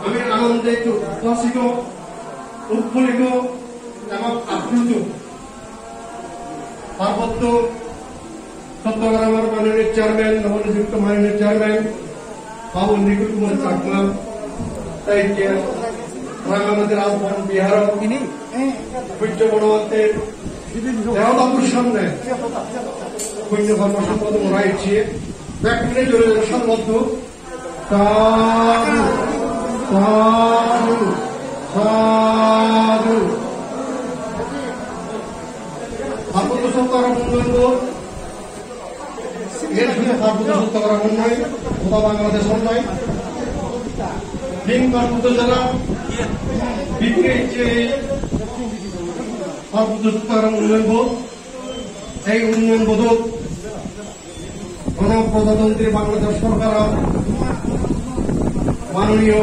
আমি আনন্দে উদ্ভাসিত উৎফুল্লিত এবং আপ্লুত পার্বত্য চট্টগ্রামের মাননীয় চেয়ারম্যান নবনিযুক্ত মাননীয় চেয়ারম্যান বাবু নিকুল কুমার চাকমা তাই আমাদের রাজভবন বিহার পূজ্য বড়বাতের দেহবাবুর সামনে পুণ্য কর্মসম্পদ মরাইছে ব্যক্তিনে জোরে সংবদ্ধ সাধু সাধু সাধু পার্বত্য সত্তাগ্রহ উন্নয়ন এর শুধু পার্বত্য সত্তাগ্রহ নয় গোটা বাংলাদেশ নয় পার্বত্য জেলা বিক্রি যে পার্বত্য সত্তাগ্রহ উন্নয়ন বোধ এই উন্নয়ন বোধক গণপ্রজাতন্ত্রী বাংলাদেশ সরকার মাননীয়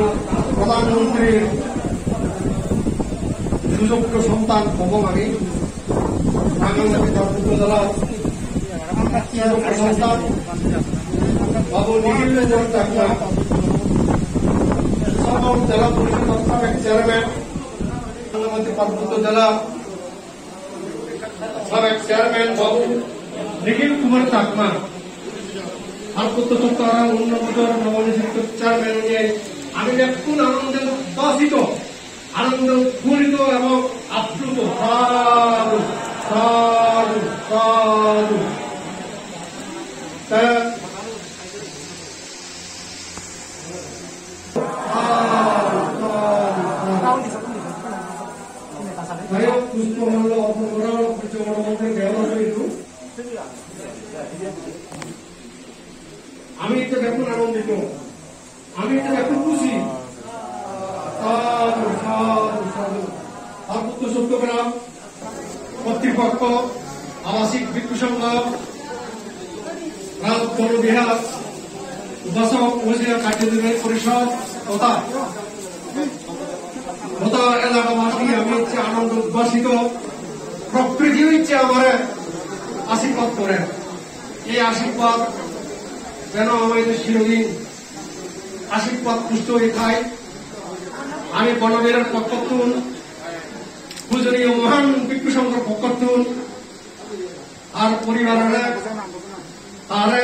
প্রধানমন্ত্রীর সুযোগ্য সন্তান এবং আমি বাংলাদেশের পার্বত্য জেলার সুযোগ্য সন্তান বাবু নিখিল চাকমা সকল জেলা পরিষদের সাবেক চেয়ারম্যান বাংলাদেশের পার্বত্য জেলা সাবেক চেয়ারম্যান বাবু নিখিল কুমার চাকমা পার্বত্য চট্টগ্রাম উন্নয়ন নবনিযুক্ত চেয়ারম্যান নিয়ে আমি একটুন আনন্দে উদ্ভাসিত আনন্দে উৎফুল্লিত এবং আপ্লুত সাধু সাধু সাধু পুষ্পমূল্য অর্পণ করা পূজ্যমন্ত্রী আমি তো দেখুন আনন্দিত আমি তো দেখুন খুশি পার্বত্য চট্টগ্রাম কর্তৃপক্ষ আবাসিক ভিক্ষু সংঘ রাজবন বিহার উপাসক উপজেলা কার্যনির্বাহী পরিষদ তথা গোটা এলাকাবাসী আমি হচ্ছে আনন্দ উদ্ভাসিত প্রকৃতি হচ্ছে আমার আশীর্বাদ করেন এই আশীর্বাদ যেন আমাদের চিরদিন আশীর্বাদ পুষ্ট হয়ে খায় আমি বনবীরের পক্ষতুন পূজনীয় মহান ভিক্ষু সংঘের পক্ষতুন আর পরিবারের তারে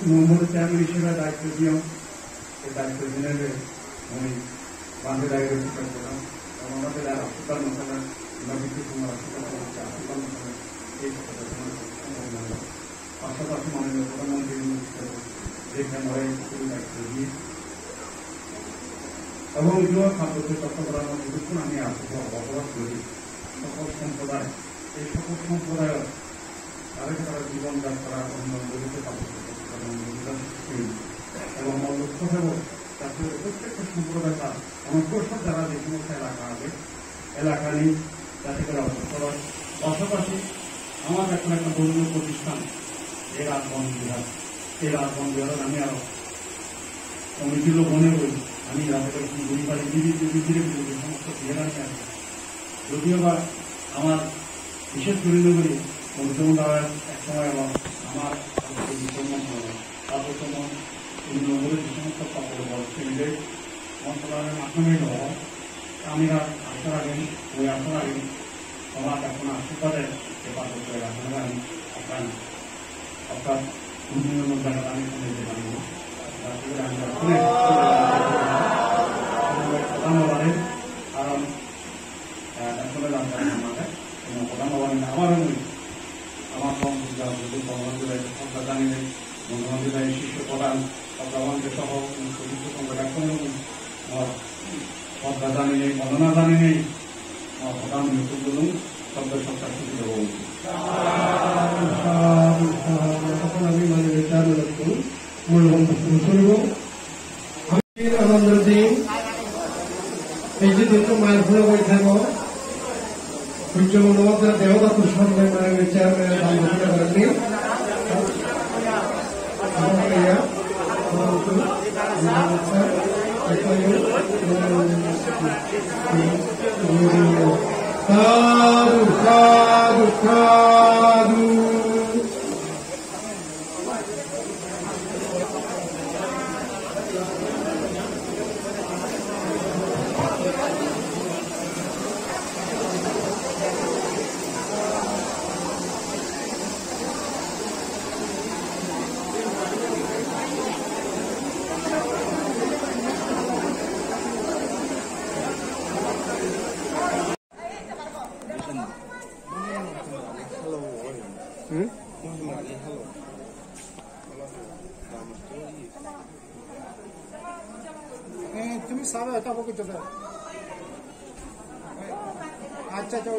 मोहम्मद त्याग हिसेবে দায়িত্ব দিও এই দায়িত্ব দিনের muy grande la agricultura, como no te da azúcar, no te da la agricultura, azúcar, no te da এই পাশাপাশি মাননীয় প্রধানমন্ত্রী যেখানে এবং যুব খাদ্যকে চট্টগ্রামের বিরুদ্ধে আমি অবরোধ করি সকল সম্প্রদায় এই সকল সম্প্রদায়ের তারা জীবনযাত্রা উন্নয়ন করিতে এবং লক্ষ্য হব যাতে প্রত্যেকটা সম্প্রদায় তার অনগ্রসর যারা যে সমস্ত এলাকা আছে এলাকা নেই যাতে করে অগ্রসর হয়। পাশাপাশি আমার এখন একটা ধর্মীয় প্রতিষ্ঠান এই রাজবন বিহার, এই রাজবন বিহার আমি আরো কমিটির লোক মনে করি আমি রাতের পরিবারে ধীরে ধীরে সমস্ত বিহার নিয়ে আসি। যদিও বা আমার বিশেষ পরিণত করি মুখ্যমন্ত্রী এক সময় এবং আমার তারপর নগরের যে সমস্ত কাপড় সেগুলো মন্ত্রণালয়ের মাধ্যমে দেওয়া আমি আসার আগে ওই আসার আগে সবার এখন আশীর্বাদের যে পাথর করে রাখানো আমি অর্থাৎ উন্নয়ন জায়গাটা আমি শুনতে পারি প্রধান বাবারের কারণ আসলে আমাদের প্রধান বাবার আমারও আমার কর্মসূচি সরকার জানি নেই বন্ধুবান্ধব শীর্ষ প্রধান সরকারকে সহ সদস্য সংগঠন সরকার জানি নেই বর্ণনা জানি নেই প্রধান নেতৃত্ব শব্দ সরকার সুবিধা আমি মূল্যবান করব আনন্দের দিন এই যে দিনটা মায়ের ফুলে বই থাকব সূর্য মনোভাবের দেবদাতুর সন্ধান চেয়ারম্যান সাধু সাধু সাধু তুমি সারা এটা বকে তো আচ্ছা তো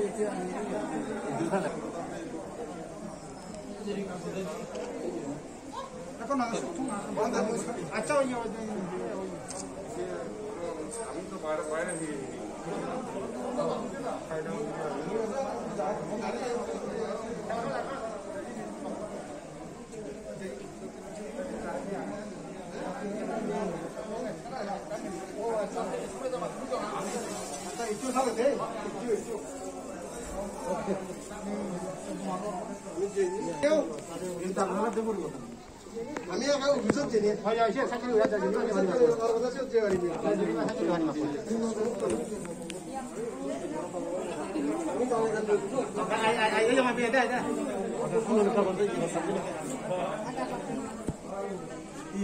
এখন আচ্ছা আমি তো বাইরে বাইরে আমি অভিযোগ জানিয়ে কি